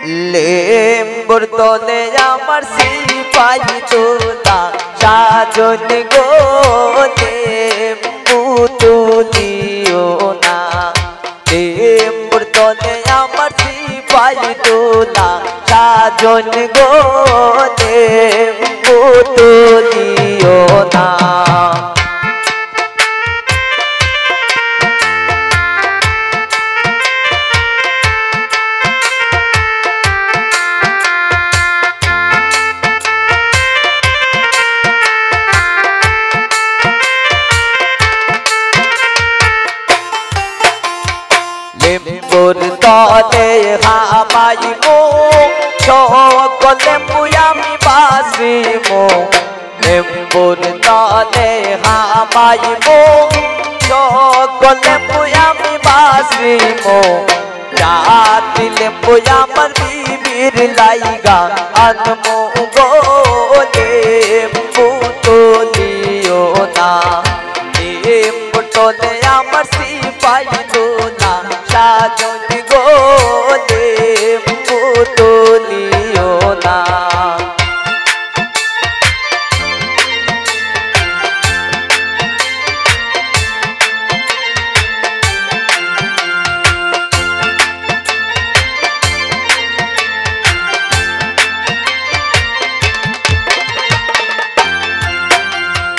লেম্বুর তলে আমার সিপাই তোলা সাজন গো লেম্বু তুলিও না লেম্বুর তলে আমার সিপাই তোলা সাজন গো লেম্বু তুলিও না লেম্বুর তলে হামাইমো সকল লেম্বু আমি বাসিমো লেম্বুর তলে হামাইমো সকল লেম্বু আমি বাসিমো জাতি লেম্বু আমার বিবির লাইগা আনমো গো লেম্বু তুলিও না লেম্বুর তলে আমার সিপাই তোলা সাজন গো লেম্বু তুলিও না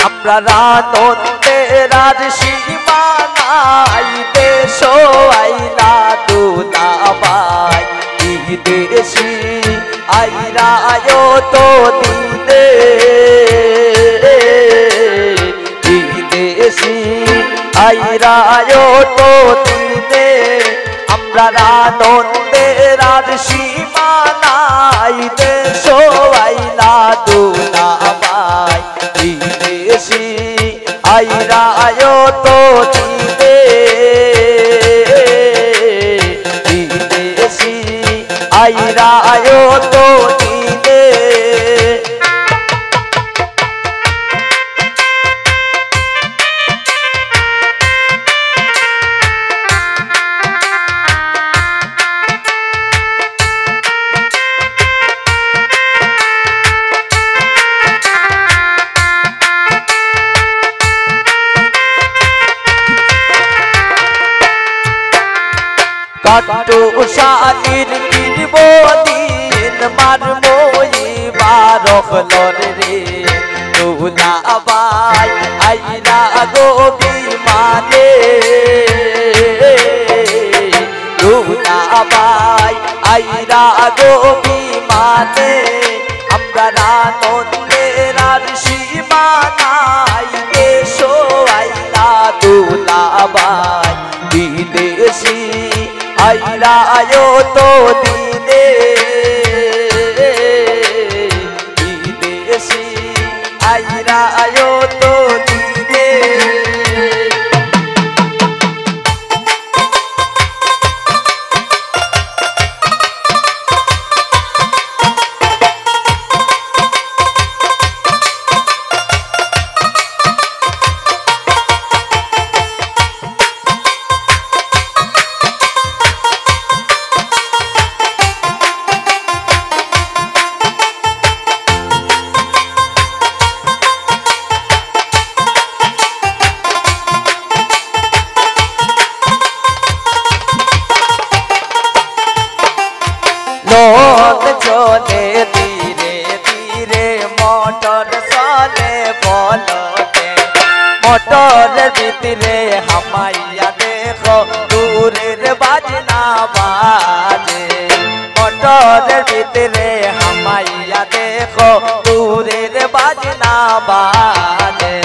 আমরা রানন্দের আর সীমা নাই দেশ আইলা দুলাবাই দেশি আইরায় তো দিনে দেশি আইরায় তো দিনে আমরা রানন্দের আর সীমা নাই দেশ আইলা দুলাবাই বিদেশি আইরায় তো দিনে বিদেশি আইরায় তো দিনে কাটু শালির কিনব দিন মারমো বারখলর রে দুলাবাই আইরা গো বিমানে দুলাবাই আইরা গো বিমানে আমরা রানন্দের আর সীমা নাই দেশ আইলা দুলাবাই বিদেশি আইরায় তো দিনে বিদেশি আইরায় তো দিনে লোক চলে ধীরে ধীরে মোটর চলে বলতে মোটরের ভিতরে হামাইয়া দেখো দূরের বাজনা বাজে মোটরের ভিতরে হামাইয়া দেখো দূরের বাজনা বাজে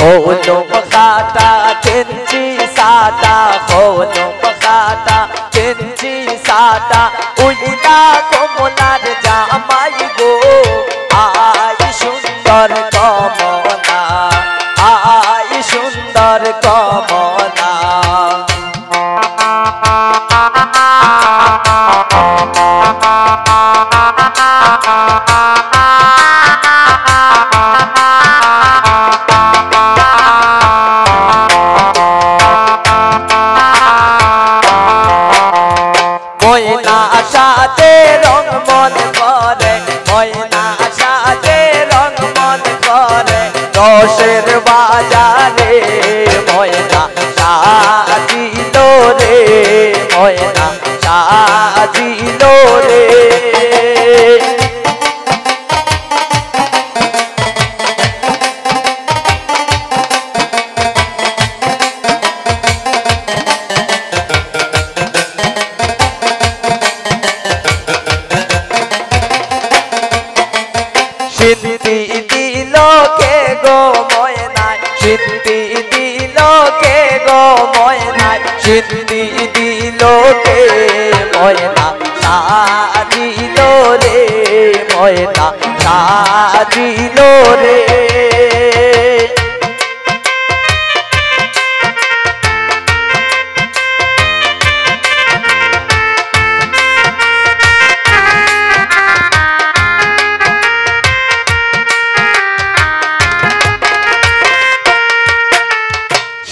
Holong kata tenci sada holong kata tenci sada uina komonar jamai go ai sundar kamona ai sundar kamona Sindhi দিল কে ময়না সাজিল রে ময়না সাজিল রে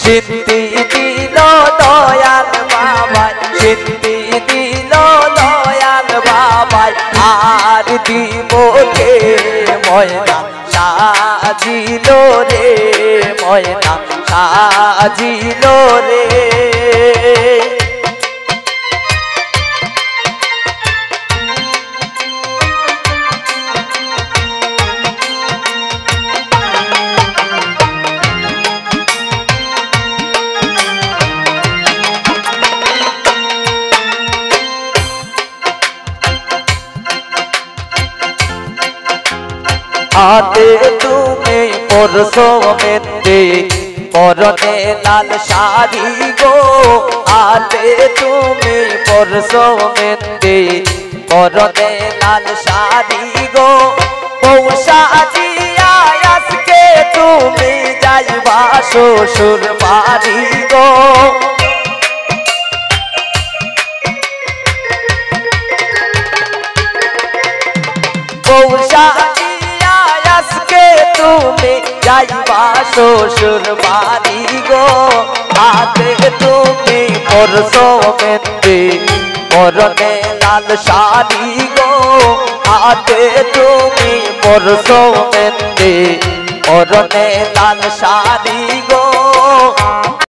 সিন্ধি দিল দয়াল বাবাই সিন্ধি দিল দয়াল বাবাই আর দিব কে ময়না সাজিল রে ময়না সাজিল রে आते तुम्हें परसो मेहंदी परने लाल शादी गो आते तुम्हें परसो मेहंदी परने लाल शादी गो पौषा जिया आजके तुम्हें जाइबा শ্বশুর বাড়ি गो पौषा তুমি যাইবা শ্বশুর বাড়ি গো হাতে তুমি পরশো মেহেন্দি পরনে লাল শাড়ি গো হাতে তুমি পরশো মেহেন্দি পরনে লাল শাড়ি গো